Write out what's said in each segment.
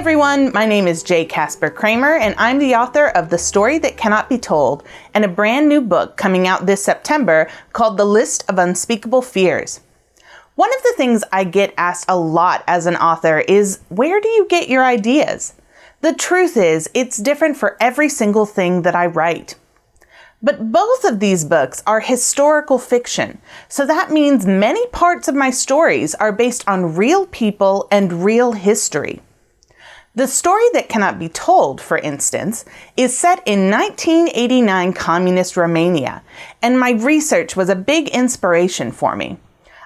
everyone, my name is Kasper Kramer, and I'm the author of The Story That Cannot Be Told, and a brand new book coming out this September called The List of Unspeakable Fears. One of the things I get asked a lot as an author is, where do you get your ideas? The truth is, it's different for every single thing that I write. But both of these books are historical fiction, so that means many parts of my stories are based on real people and real history. The Story That Cannot Be Told, for instance, is set in 1989 communist Romania, and my research was a big inspiration for me.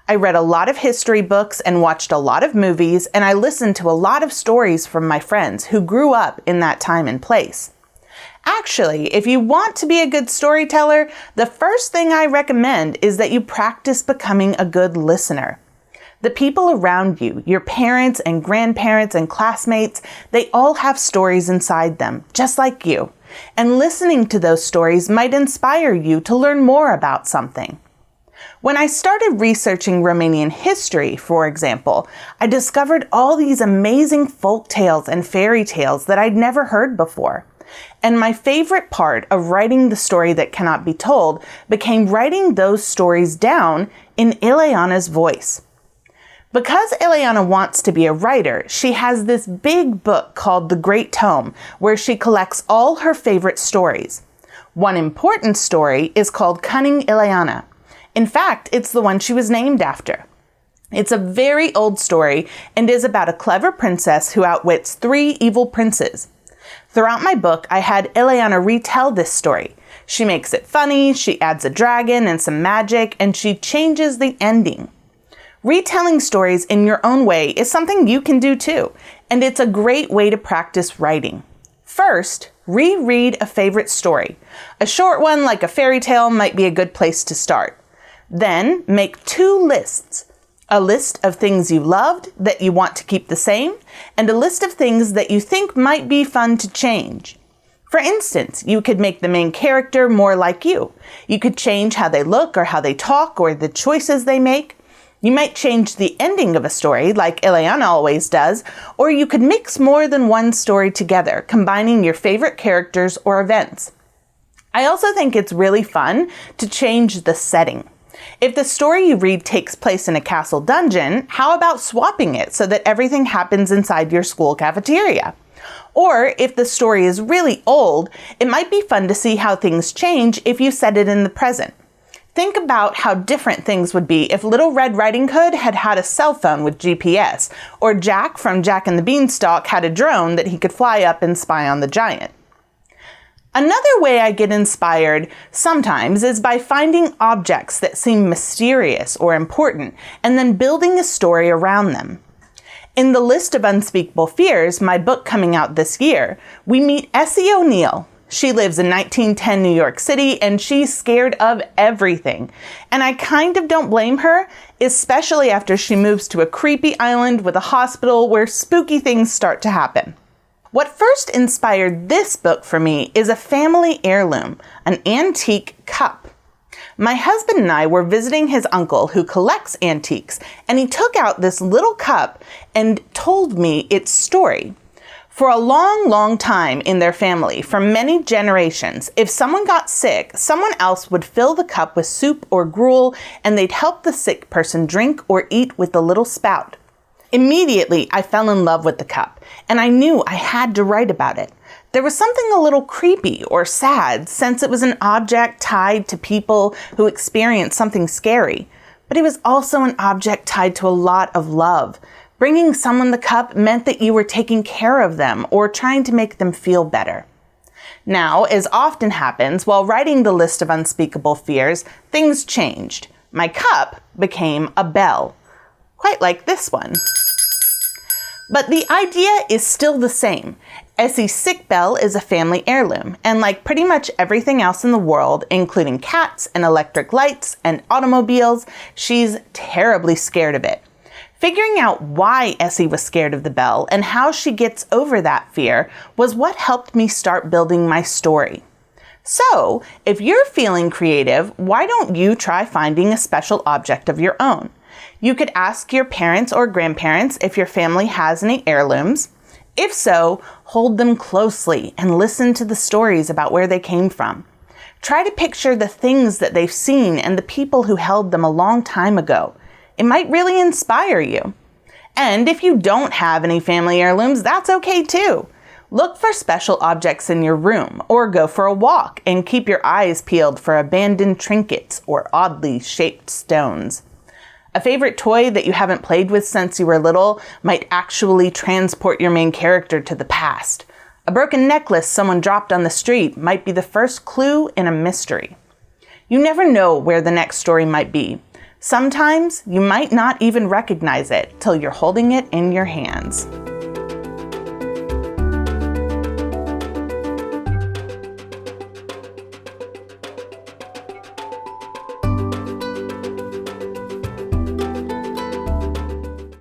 I read a lot of history books and watched a lot of movies, and I listened to a lot of stories from my friends who grew up in that time and place. Actually, if you want to be a good storyteller, the first thing I recommend is that you practice becoming a good listener. The people around you, your parents and grandparents and classmates, they all have stories inside them, just like you. And listening to those stories might inspire you to learn more about something. When I started researching Romanian history, for example, I discovered all these amazing folk tales and fairy tales that I'd never heard before. And my favorite part of writing The Story That Cannot Be Told became writing those stories down in Ileana's voice. Because Ileana wants to be a writer, she has this big book called The Great Tome, where she collects all her favorite stories. One important story is called Cunning Ileana. In fact, it's the one she was named after. It's a very old story and is about a clever princess who outwits 3 evil princes. Throughout my book, I had Ileana retell this story. She makes it funny, she adds a dragon and some magic, and she changes the ending. Retelling stories in your own way is something you can do too, and it's a great way to practice writing. First, reread a favorite story. A short one like a fairy tale might be a good place to start. Then, make 2 lists. A list of things you loved that you want to keep the same, and a list of things that you think might be fun to change. For instance, you could make the main character more like you. You could change how they look or how they talk or the choices they make. You might change the ending of a story, like Ileana always does, or you could mix more than one story together, combining your favorite characters or events. I also think it's really fun to change the setting. If the story you read takes place in a castle dungeon, how about swapping it so that everything happens inside your school cafeteria? Or if the story is really old, it might be fun to see how things change if you set it in the present. Think about how different things would be if Little Red Riding Hood had had a cell phone with GPS, or Jack from Jack and the Beanstalk had a drone that he could fly up and spy on the giant. Another way I get inspired sometimes is by finding objects that seem mysterious or important and then building a story around them. In The List of Unspeakable Fears, my book coming out this year, we meet Essie O'Neill. She lives in 1910 New York City and she's scared of everything. And I kind of don't blame her, especially after she moves to a creepy island with a hospital where spooky things start to happen. What first inspired this book for me is a family heirloom, an antique cup. My husband and I were visiting his uncle who collects antiques, and he took out this little cup and told me its story. For a long, long time in their family, for many generations, if someone got sick, someone else would fill the cup with soup or gruel, and they'd help the sick person drink or eat with the little spout. Immediately, I fell in love with the cup, and I knew I had to write about it. There was something a little creepy or sad, since it was an object tied to people who experienced something scary, but it was also an object tied to a lot of love. Bringing someone the cup meant that you were taking care of them or trying to make them feel better. Now, as often happens, while writing The List of Unspeakable Fears, things changed. My cup became a bell, quite like this one. But the idea is still the same. Essie's sick bell is a family heirloom, and like pretty much everything else in the world, including cats and electric lights and automobiles, she's terribly scared of it. Figuring out why Essie was scared of the bell and how she gets over that fear was what helped me start building my story. So, if you're feeling creative, why don't you try finding a special object of your own? You could ask your parents or grandparents if your family has any heirlooms. If so, hold them closely and listen to the stories about where they came from. Try to picture the things that they've seen and the people who held them a long time ago. It might really inspire you. And if you don't have any family heirlooms, that's okay too. Look for special objects in your room, or go for a walk and keep your eyes peeled for abandoned trinkets or oddly shaped stones. A favorite toy that you haven't played with since you were little might actually transport your main character to the past. A broken necklace someone dropped on the street might be the first clue in a mystery. You never know where the next story might be. Sometimes you might not even recognize it till you're holding it in your hands.